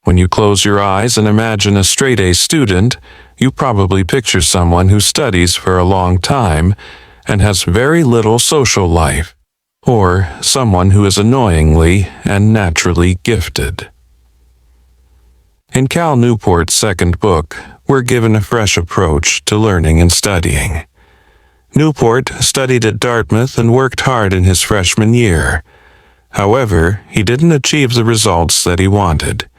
When you close your eyes and imagine a straight-A student, you probably picture someone who studies for a long time and has very little social life, or someone who is annoyingly and naturally gifted. In Cal Newport's second book, we're given a fresh approach to learning and studying. Newport studied at Dartmouth and worked hard in his freshman year. However, he didn't achieve the results that he wanted.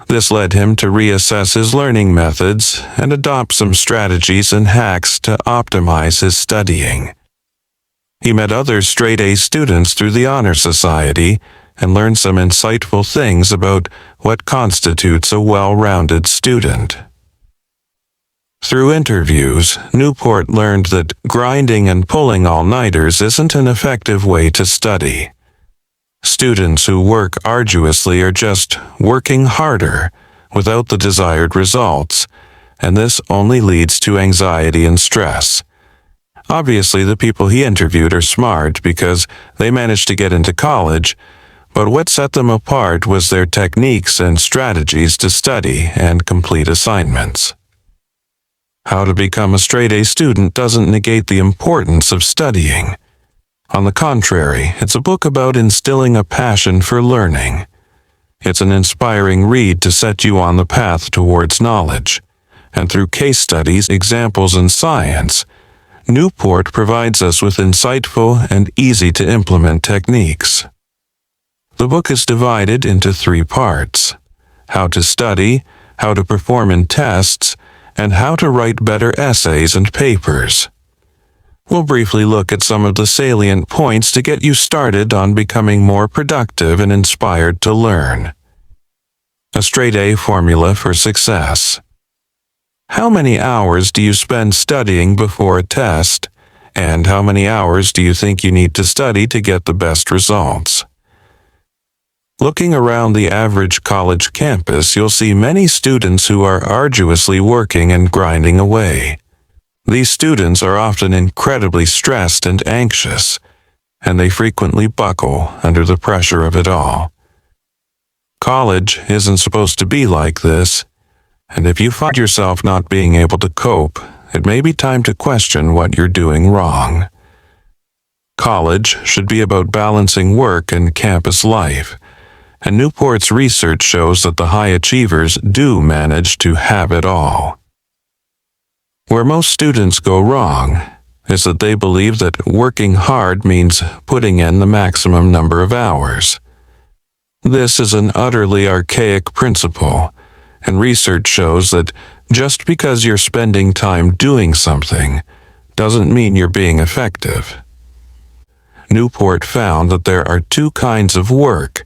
This led him to reassess his learning methods and adopt some strategies and hacks to optimize his studying. He met other straight-A students through the Honor Society and learned some insightful things about what constitutes a well-rounded student. Through interviews, Newport learned that grinding and pulling all-nighters isn't an effective way to study. Students who work arduously are just working harder without the desired results, and this only leads to anxiety and stress. Obviously, the people he interviewed are smart because they managed to get into college, but what set them apart was their techniques and strategies to study and complete assignments. How to become a straight-A student doesn't negate the importance of studying. On the contrary, it's a book about instilling a passion for learning. It's an inspiring read to set you on the path towards knowledge, and through case studies, examples, and science, Newport provides us with insightful and easy-to-implement techniques. The book is divided into 3 parts: how to study, how to perform in tests, and how to write better essays and papers. We'll briefly look at some of the salient points to get you started on becoming more productive and inspired to learn. A straight-A formula for success. How many hours do you spend studying before a test, and how many hours do you think you need to study to get the best results? Looking around the average college campus, you'll see many students who are arduously working and grinding away. These students are often incredibly stressed and anxious, and they frequently buckle under the pressure of it all. College isn't supposed to be like this, and if you find yourself not being able to cope, it may be time to question what you're doing wrong. College should be about balancing work and campus life, and Newport's research shows that the high achievers do manage to have it all. Where most students go wrong is that they believe that working hard means putting in the maximum number of hours. This is an utterly archaic principle, and research shows that just because you're spending time doing something doesn't mean you're being effective. Newport found that there are 2 kinds of work.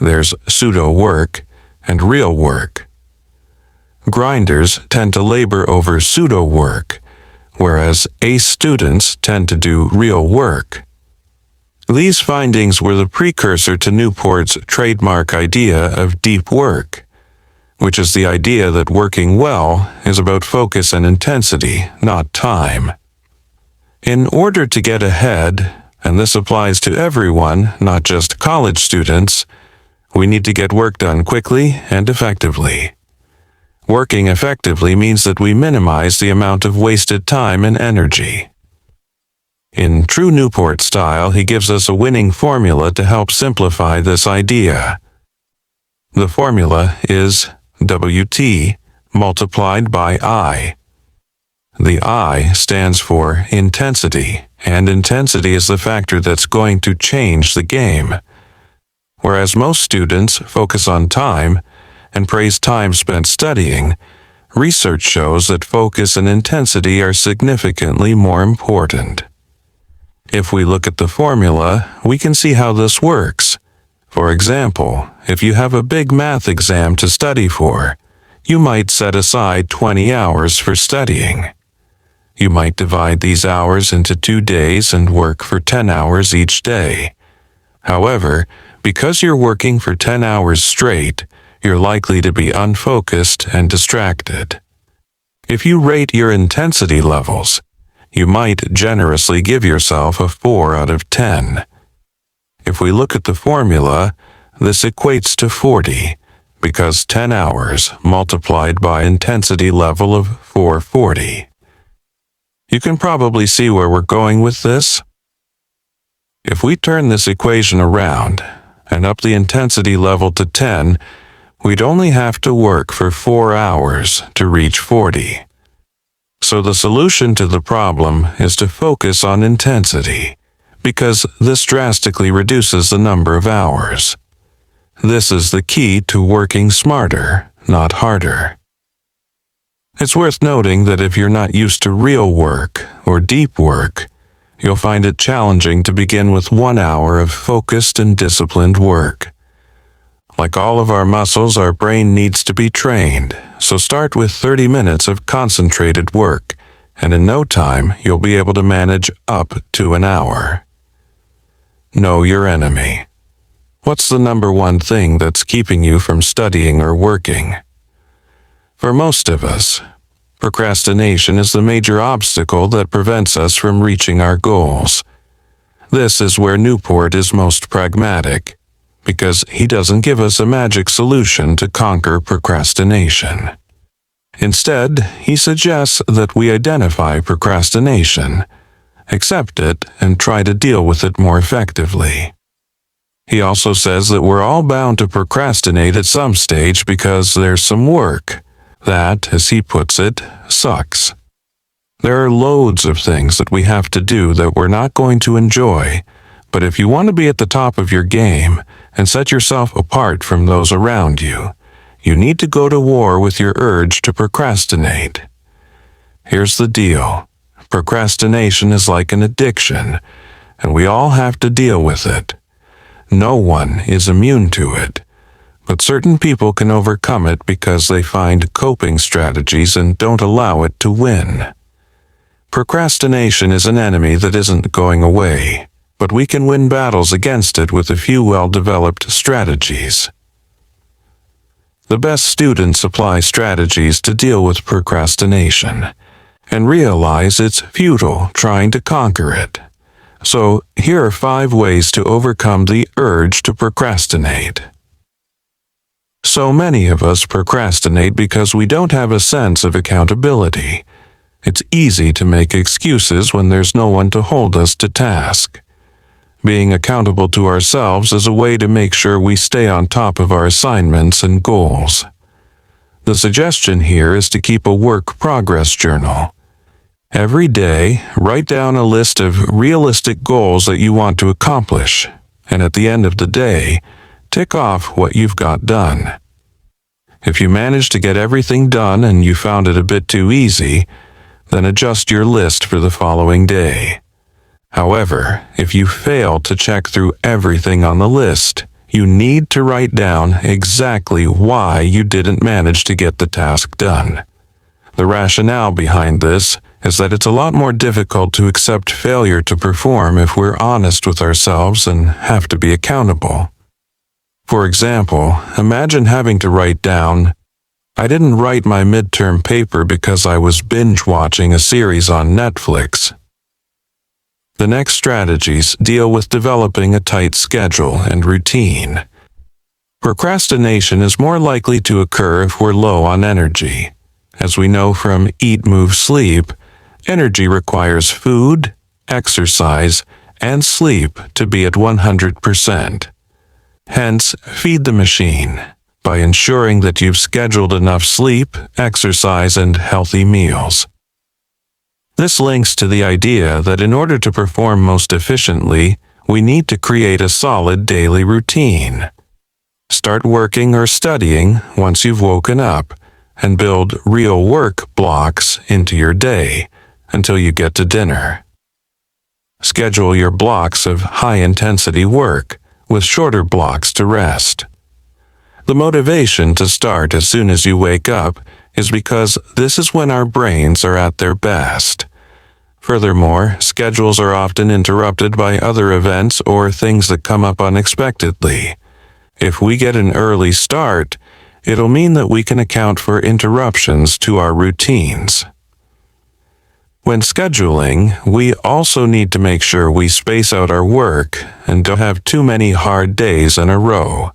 There's pseudo-work and real work. Grinders tend to labor over pseudo-work, whereas ace students tend to do real work. These findings were the precursor to Newport's trademark idea of deep work, which is the idea that working well is about focus and intensity, not time. In order to get ahead, and this applies to everyone, not just college students, we need to get work done quickly and effectively. Working effectively means that we minimize the amount of wasted time and energy. In true Newport style, he gives us a winning formula to help simplify this idea. The formula is WT multiplied by I. The I stands for intensity, and intensity is the factor that's going to change the game. Whereas most students focus on time and praise time spent studying, research shows that focus and intensity are significantly more important. If we look at the formula, we can see how this works. For example, if you have a big math exam to study for, you might set aside 20 hours for studying. You might divide these hours into 2 days and work for 10 hours each day. However, because you're working for 10 hours straight, you're likely to be unfocused and distracted. If you rate your intensity levels, you might generously give yourself a 4 out of 10. If we look at the formula, this equates to 40, because 10 hours multiplied by intensity level of 440. You can probably see where we're going with this. If we turn this equation around and up the intensity level to 10, we'd only have to work for 4 hours to reach 40. So the solution to the problem is to focus on intensity, because this drastically reduces the number of hours. This is the key to working smarter, not harder. It's worth noting that if you're not used to real work or deep work, you'll find it challenging to begin with 1 hour of focused and disciplined work. Like all of our muscles, our brain needs to be trained, so start with 30 minutes of concentrated work, and in no time you'll be able to manage up to an hour. Know your enemy. What's the number one thing that's keeping you from studying or working? For most of us, procrastination is the major obstacle that prevents us from reaching our goals. This is where Newport is most pragmatic, because he doesn't give us a magic solution to conquer procrastination. Instead, he suggests that we identify procrastination, accept it, and try to deal with it more effectively. He also says that we're all bound to procrastinate at some stage because there's some work that, as he puts it, sucks. There are loads of things that we have to do that we're not going to enjoy, but if you want to be at the top of your game and set yourself apart from those around you, you need to go to war with your urge to procrastinate. Here's the deal. Procrastination is like an addiction, and we all have to deal with it. No one is immune to it, but certain people can overcome it because they find coping strategies and don't allow it to win. Procrastination is an enemy that isn't going away, but we can win battles against it with a few well-developed strategies. The best students apply strategies to deal with procrastination and realize it's futile trying to conquer it. So, here are 5 ways to overcome the urge to procrastinate. So many of us procrastinate because we don't have a sense of accountability. It's easy to make excuses when there's no one to hold us to task. Being accountable to ourselves is a way to make sure we stay on top of our assignments and goals. The suggestion here is to keep a work progress journal. Every day, write down a list of realistic goals that you want to accomplish, and at the end of the day, tick off what you've got done. If you manage to get everything done and you found it a bit too easy, then adjust your list for the following day. However, if you fail to check through everything on the list, you need to write down exactly why you didn't manage to get the task done. The rationale behind this is that it's a lot more difficult to accept failure to perform if we're honest with ourselves and have to be accountable. For example, imagine having to write down, "I didn't write my midterm paper because I was binge-watching a series on Netflix." The next strategies deal with developing a tight schedule and routine. Procrastination is more likely to occur if we're low on energy. As we know from Eat, Move, Sleep, energy requires food, exercise, and sleep to be at 100%. Hence, feed the machine by ensuring that you've scheduled enough sleep, exercise, and healthy meals. This links to the idea that in order to perform most efficiently, we need to create a solid daily routine. Start working or studying once you've woken up, and build real work blocks into your day until you get to dinner. Schedule your blocks of high-intensity work with shorter blocks to rest. The motivation to start as soon as you wake up is because this is when our brains are at their best. Furthermore, schedules are often interrupted by other events or things that come up unexpectedly. If we get an early start, it'll mean that we can account for interruptions to our routines. When scheduling, we also need to make sure we space out our work and don't have too many hard days in a row.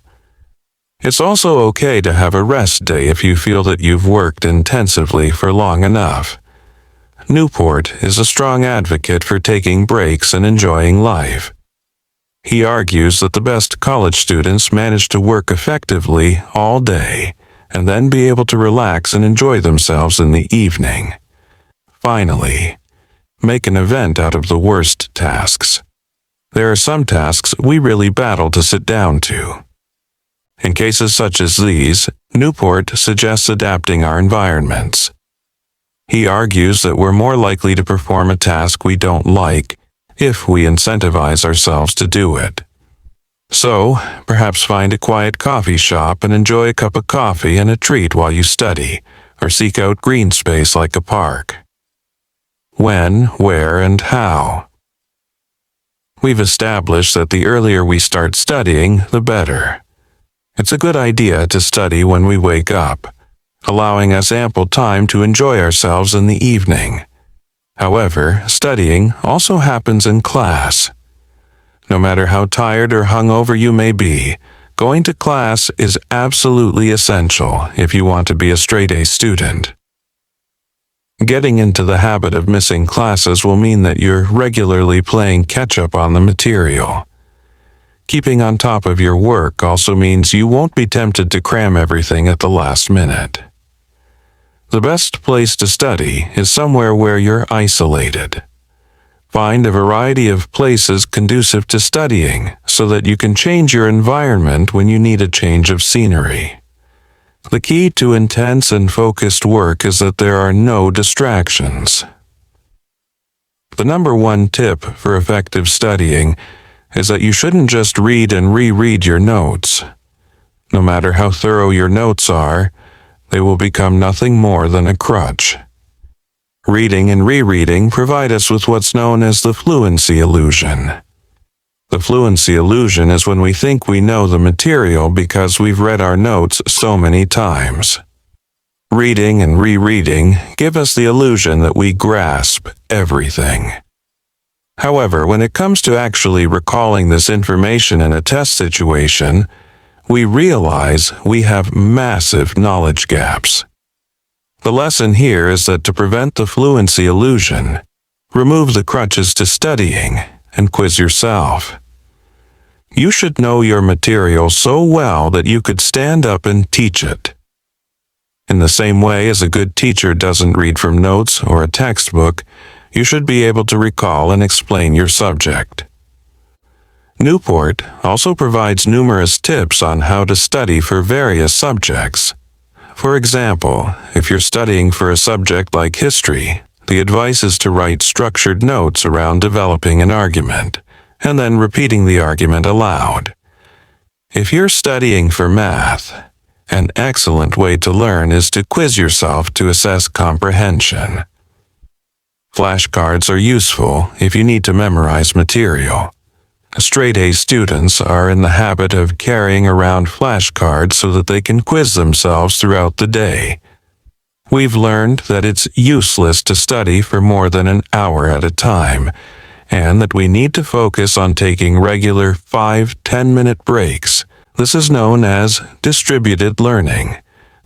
It's also okay to have a rest day if you feel that you've worked intensively for long enough. Newport is a strong advocate for taking breaks and enjoying life. He argues that the best college students manage to work effectively all day and then be able to relax and enjoy themselves in the evening. Finally, make an event out of the worst tasks. There are some tasks we really battle to sit down to. In cases such as these, Newport suggests adapting our environments. He argues that we're more likely to perform a task we don't like if we incentivize ourselves to do it. So, perhaps find a quiet coffee shop and enjoy a cup of coffee and a treat while you study, or seek out green space like a park. When, where, and how. We've established that the earlier we start studying, the better. It's a good idea to study when we wake up, allowing us ample time to enjoy ourselves in the evening. However, studying also happens in class. No matter how tired or hungover you may be, going to class is absolutely essential if you want to be a straight-A student. Getting into the habit of missing classes will mean that you're regularly playing catch-up on the material. Keeping on top of your work also means you won't be tempted to cram everything at the last minute. The best place to study is somewhere where you're isolated. Find a variety of places conducive to studying so that you can change your environment when you need a change of scenery. The key to intense and focused work is that there are no distractions. The number one tip for effective studying is that you shouldn't just read and reread your notes. No matter how thorough your notes are, they will become nothing more than a crutch. Reading and rereading provide us with what's known as the fluency illusion. The fluency illusion is when we think we know the material because we've read our notes so many times. Reading and rereading give us the illusion that we grasp everything. However, when it comes to actually recalling this information in a test situation, we realize we have massive knowledge gaps. The lesson here is that to prevent the fluency illusion, remove the crutches to studying and quiz yourself. You should know your material so well that you could stand up and teach it. In the same way as a good teacher doesn't read from notes or a textbook, you should be able to recall and explain your subject. Newport also provides numerous tips on how to study for various subjects. For example, if you're studying for a subject like history, the advice is to write structured notes around developing an argument, and then repeating the argument aloud. If you're studying for math, an excellent way to learn is to quiz yourself to assess comprehension. Flashcards are useful if you need to memorize material. Straight-A students are in the habit of carrying around flashcards so that they can quiz themselves throughout the day. We've learned that it's useless to study for more than an hour at a time, and that we need to focus on taking regular 5-10-minute breaks. This is known as distributed learning.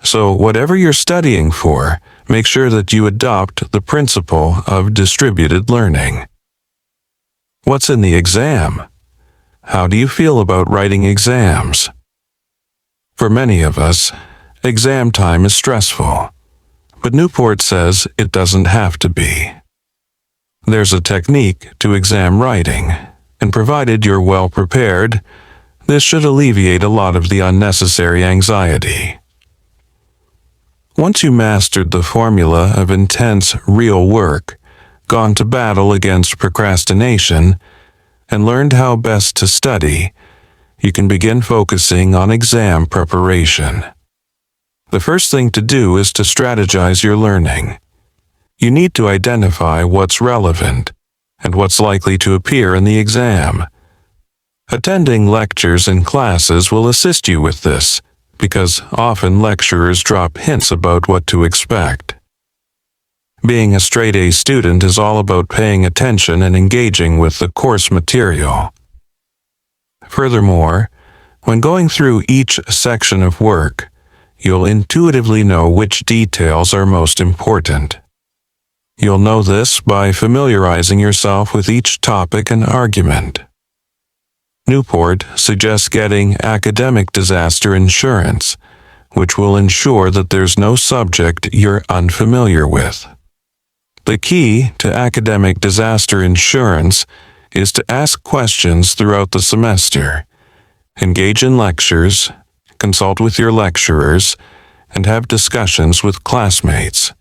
So whatever you're studying for, make sure that you adopt the principle of distributed learning. What's in the exam? How do you feel about writing exams? For many of us, exam time is stressful, but Newport says it doesn't have to be. There's a technique to exam writing, and provided you're well prepared, this should alleviate a lot of the unnecessary anxiety. Once you mastered the formula of intense, real work, gone to battle against procrastination, and learned how best to study, you can begin focusing on exam preparation. The first thing to do is to strategize your learning. You need to identify what's relevant and what's likely to appear in the exam. Attending lectures and classes will assist you with this, because often lecturers drop hints about what to expect. Being a straight-A student is all about paying attention and engaging with the course material. Furthermore, When going through each section of work, you'll intuitively know which details are most important. You'll know this by familiarizing yourself with each topic and argument. Newport suggests getting academic disaster insurance, which will ensure that there's no subject you're unfamiliar with. The key to academic disaster insurance is to ask questions throughout the semester, engage in lectures, consult with your lecturers, and have discussions with classmates.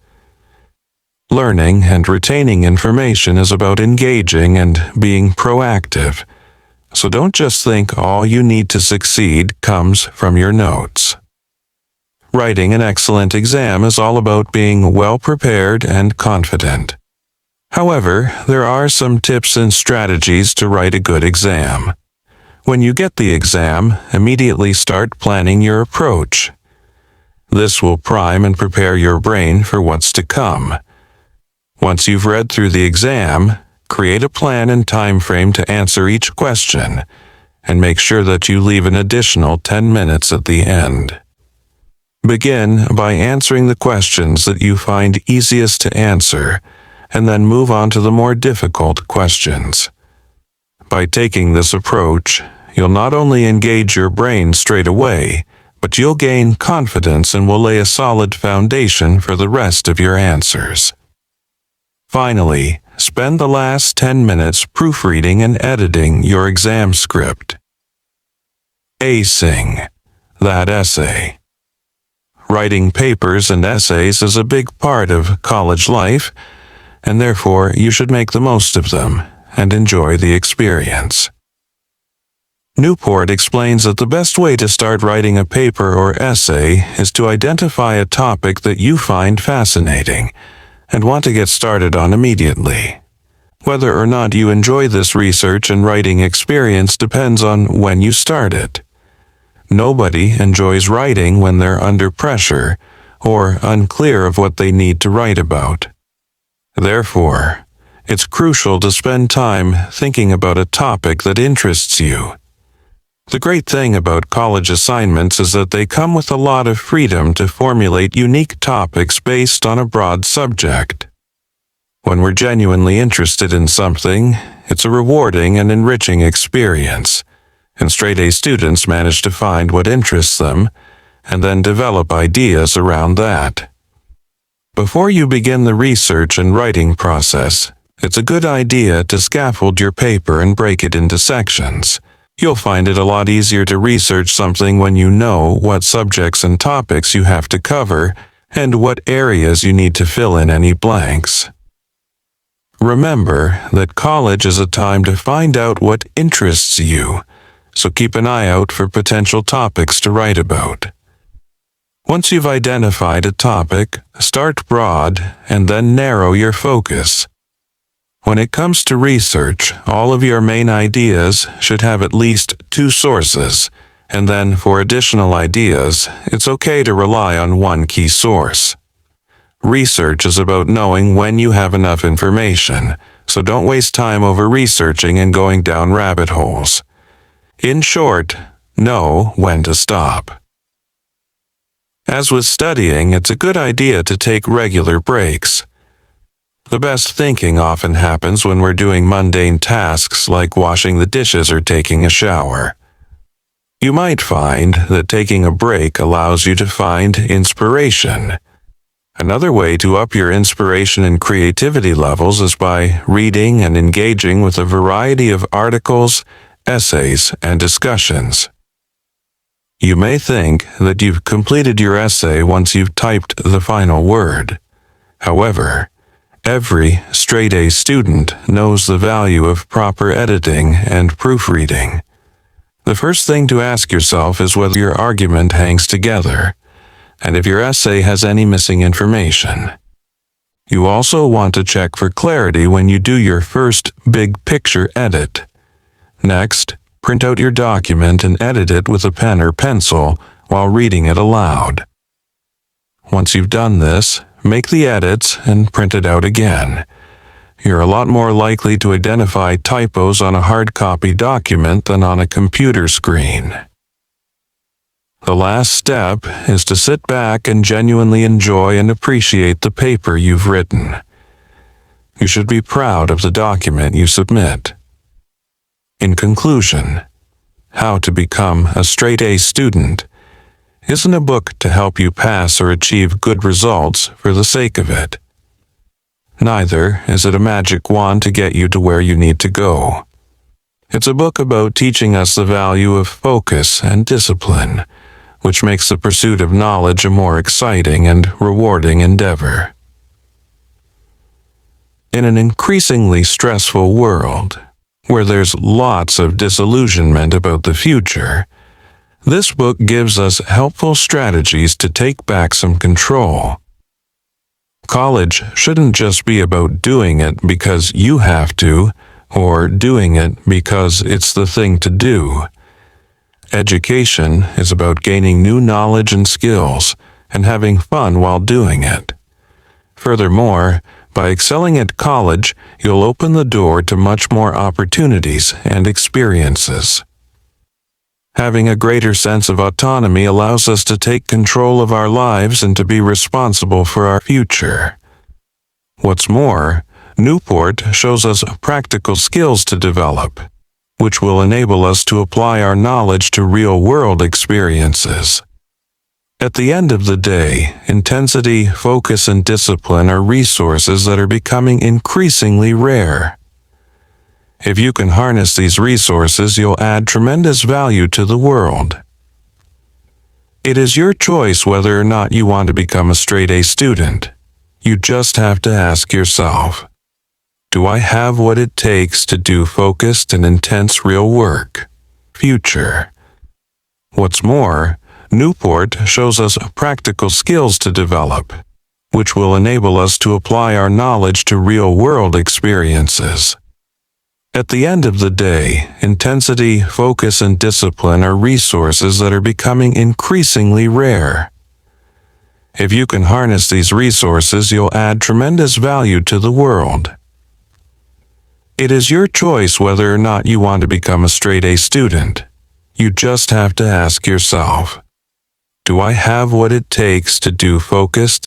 Learning and retaining information is about engaging and being proactive, so don't just think all you need to succeed comes from your notes. Writing an excellent exam is all about being well prepared and confident. However, there are some tips and strategies to write a good exam. When you get the exam, immediately start planning your approach. This will prime and prepare your brain for what's to come. Once you've read through the exam, create a plan and time frame to answer each question, and make sure that you leave an additional 10 minutes at the end. Begin by answering the questions that you find easiest to answer, and then move on to the more difficult questions. By taking this approach, you'll not only engage your brain straight away, but you'll gain confidence and will lay a solid foundation for the rest of your answers. Finally, spend the last 10 minutes proofreading and editing your exam script. Acing that essay. Writing papers and essays is a big part of college life, and therefore you should make the most of them and enjoy the experience. Newport explains that the best way to start writing a paper or essay is to identify a topic that you find fascinating and want to get started on immediately. Whether or not you enjoy this research and writing experience depends on when you start it. Nobody enjoys writing when they're under pressure or unclear of what they need to write about. Therefore, it's crucial to spend time thinking about a topic that interests you. The great thing about college assignments is that they come with a lot of freedom to formulate unique topics based on a broad subject. When we're genuinely interested in something, it's a rewarding and enriching experience, and straight-A students manage to find what interests them and then develop ideas around that. Before you begin the research and writing process, it's a good idea to scaffold your paper and break it into sections. You'll find it a lot easier to research something when you know what subjects and topics you have to cover and what areas you need to fill in any blanks. Remember that college is a time to find out what interests you, so keep an eye out for potential topics to write about. Once you've identified a topic, start broad and then narrow your focus. When it comes to research, all of your main ideas should have at least 2 sources, and then for additional ideas, it's okay to rely on one key source. Research is about knowing when you have enough information, so don't waste time over researching and going down rabbit holes. In short, know when to stop. As with studying, it's a good idea to take regular breaks. The best thinking often happens when we're doing mundane tasks like washing the dishes or taking a shower. You might find that taking a break allows you to find inspiration. Another way to up your inspiration and creativity levels is by reading and engaging with a variety of articles, essays, and discussions. You may think that you've completed your essay once you've typed the final word. However, every straight-A student knows the value of proper editing and proofreading. The first thing to ask yourself is whether your argument hangs together, and if your essay has any missing information. You also want to check for clarity when you do your first big picture edit. Next, print out your document and edit it with a pen or pencil while reading it aloud. Once you've done this, make the edits and print it out again. You're a lot more likely to identify typos on a hard copy document than on a computer screen. The last step is to sit back and genuinely enjoy and appreciate the paper you've written. You should be proud of the document you submit. In conclusion, How to Become a Straight-A Student isn't a book to help you pass or achieve good results for the sake of it. Neither is it a magic wand to get you to where you need to go. It's a book about teaching us the value of focus and discipline, which makes the pursuit of knowledge a more exciting and rewarding endeavor. In an increasingly stressful world, where there's lots of disillusionment about the future, this book gives us helpful strategies to take back some control. College shouldn't just be about doing it because you have to, or doing it because it's the thing to do. Education is about gaining new knowledge and skills and having fun while doing it. Furthermore, by excelling at college, you'll open the door to much more opportunities and experiences. Having a greater sense of autonomy allows us to take control of our lives and to be responsible for our future. What's more, Newport shows us practical skills to develop, which will enable us to apply our knowledge to real-world experiences. At the end of the day, intensity, focus, and discipline are resources that are becoming increasingly rare. If you can harness these resources, you'll add tremendous value to the world. It is your choice whether or not you want to become a straight-A student. You just have to ask yourself, do I have what it takes to do focused and intense real work? Future. What's more, Newport shows us practical skills to develop, which will enable us to apply our knowledge to real-world experiences. At the end of the day, intensity, focus, and discipline are resources that are becoming increasingly rare. If you can harness these resources, you'll add tremendous value to the world. It is your choice whether or not you want to become a straight-A student. You just have to ask yourself, do I have what it takes to do focused